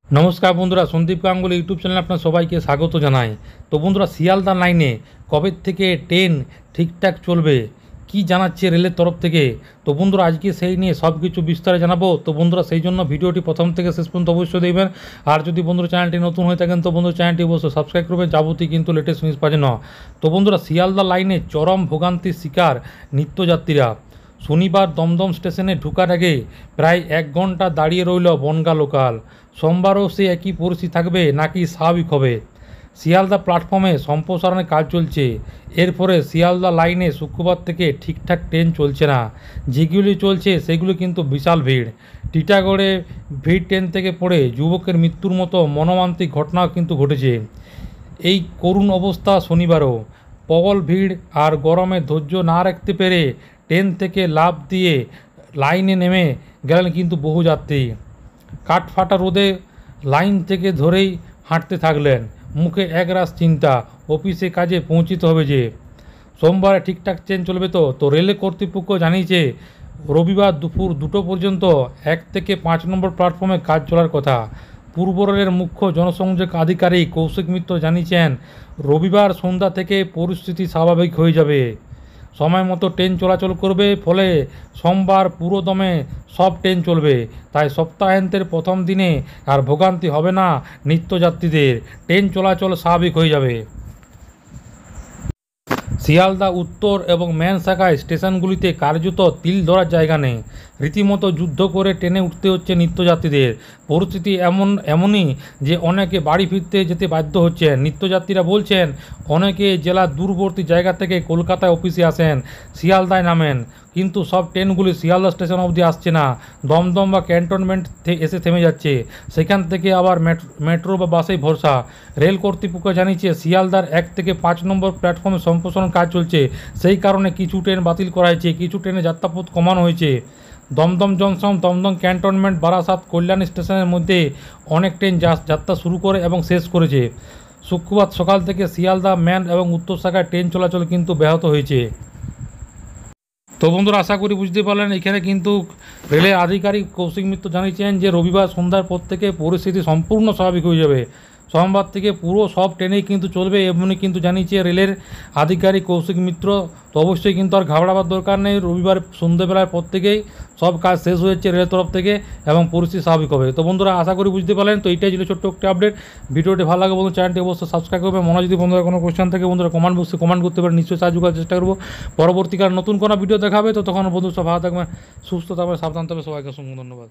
নমস্কার বন্ধুরা, সন্দীপ গাঙ্গুলি ইউটিউব চ্যানেলে আপনার সবাইকে স্বাগত জানাই। তো বন্ধুরা, শিয়ালদা লাইনে কবে থেকে ট্রেন ঠিকঠাক চলবে কি জানাচ্ছে রেলের তরফ থেকে। তো বন্ধুরা, আজকে সেই নিয়ে সব কিছু বিস্তারে জানাবো। তো বন্ধুরা, সেই জন্য ভিডিওটি প্রথম থেকে শেষ পর্যন্ত অবশ্যই দেখবেন। আর যদি বন্ধুরা চ্যানেলটি নতুন হয়ে থাকেন তো বন্ধুরা চ্যানেলটি অবশ্যই সাবস্ক্রাইব করবেন, যাবতীয় কিন্তু লেটেস্ট নিউজ পাওয়ার জন্য। তো বন্ধুরা, শিয়ালদা লাইনে চরম ভোগান্তির শিকার নিত্যযাত্রীরা। শনিবার দমদম স্টেশনে ঢোকার আগে প্রায় 1 ঘন্টা দাঁড়িয়ে রইল বনগাঁ লোকাল। সোমবারও সে একই পরিস্থিতি থাকবে নাকি স্বাভাবিক হবে? শিয়ালদা প্ল্যাটফর্মে সম্প্রসারণের কাজ চলছে। এর ফলে শিয়ালদা লাইনে শুক্রবার থেকে ঠিকঠাক ট্রেন চলছে না। যেগুলি চলছে সেগুলো কিন্তু বিশাল ভিড়। টিটাগড়ে ভিড় ট্রেন থেকে পড়ে যুবকের মৃত্যুর মতো মর্মান্তিক ঘটনাও কিন্তু ঘটেছে। এই করুণ অবস্থা শনিবারও। প্রবল ভিড় আর গরমে ধৈর্য না রাখতে পেরে ট্রেন থেকে লাফ দিয়ে লাইনে নেমে গেলেন কিন্তু বহু যাত্রী। কাঠফাটা রোদে লাইন থেকে ধরেই হাঁটতে থাকলেন, মুখে একরাশ চিন্তা, অফিসে কাজে পৌঁছিতে হবে যে। সোমবারে ঠিকঠাক ট্রেন চলবে তো রেল কর্তৃপক্ষ জানিয়েছে রবিবার দুপুর 2টো পর্যন্ত 1 থেকে 5 নম্বর প্ল্যাটফর্মে কাজ চলার কথা। পূর্ব রেলের মুখ্য জনসংযোগ আধিকারিক কৌশিক মিত্র জানিয়েছেন রবিবার সন্ধ্যা থেকে পরিস্থিতি স্বাভাবিক হয়ে যাবে, সময় মতো ট্রেন চলাচল করবে। ফলে সোমবার পুরো দমে সব ট্রেন চলবে। তাই সপ্তাহান্তের প্রথম দিনে আর ভোগান্তি হবে না নিত্যযাত্রীদের, ট্রেন চলাচল স্বাভাবিক হয়ে যাবে। শিয়ালদা উত্তর এবং মেন শাখায় স্টেশনগুলিতে কার্যত তিল ধরার জায়গা নেই। রীতিমতো যুদ্ধ করে ট্রেনে উঠতে হচ্ছে নিত্যযাত্রীদের। পরিস্থিতি এমনই যে অনেকে বাড়ি ফিরতে যেতে বাধ্য হচ্ছেন। নিত্যযাত্রীরা বলছেন অনেকে জেলার দূরবর্তী জায়গা থেকে কলকাতায় অফিসে আসেন, শিয়ালদায় নামেন, কিন্তু সব ট্রেনগুলি শিয়ালদা স্টেশন অবধি আসছে না। দমদম বা ক্যান্টনমেন্ট এসে থেমে যাচ্ছে, সেখান থেকে আবার মেট্রো বা বাসেই ভরসা। রেল কর্তৃপক্ষ জানিয়েছে শিয়ালদার 1 থেকে 5 নম্বর প্ল্যাটফর্মে সম্প্রসারণ কাজ চলছে। সেই কারণে কিছু ট্রেন বাতিল করা হয়েছে, কিছু ট্রেনে যাত্রাপথ কমানো হয়েছে। দমদম জংশন, দমদম ক্যান্টনমেন্ট, বারাসাত, কল্যাণী স্টেশনের মধ্যে অনেক ট্রেন যাত্রা শুরু করে এবং শেষ করেছে। শুক্রবার সকাল থেকে শিয়ালদা মেন এবং উত্তর শাখায় ট্রেন চলাচল কিন্তু ব্যাহত হয়েছে। তো বন্ধুরা, আশা করি বুঝতে পারলেন। এখানে কিন্তু রেলের আধিকারিক কৌশিক মিত্র জানিয়েছেন যে রবিবার সন্ধ্যার পর থেকে পরিস্থিতি সম্পূর্ণ স্বাভাবিক হয়ে যাবে। সোমবার থেকে পুরো সব ট্রেনেই কিন্তু চলবে, এমনই কিন্তু জানিয়েছে রেলের আধিকারিক কৌশিক মিত্র। তো অবশ্যই কিন্তু আর ঘাবড়াবার দরকার নেই। রবিবার সন্ধ্যেবেলার পর থেকেই সব কাজ শেষ হয়েছে রেলের তরফ থেকে এবং পরিস্থিতি স্বাভাবিক হবে। তো বন্ধুরা, আশা করি বুঝতে পারলেন। তো এইটাই ছিল ছোট্ট একটা আপডেট। ভিডিওটি ভালো লাগে বন্ধু চ্যানেলটি অবশ্যই সাবস্ক্রাইব করবে। মনে যদি বন্ধুরা কোনো কোয়েশ্চেন থাকে বন্ধুরা কমেন্ট বক্সে কমেন্ট করতে পারেন, নিশ্চয়ই সাহায্য করার চেষ্টা করবো। পরবর্তীকালে নতুন কোনো ভিডিও দেখাবে। তো তখন বন্ধু সব ভালো থাকবেন, সুস্থ থাকবেন, সাবধান থাকবে। সবাইকে অসংখ্য ধন্যবাদ।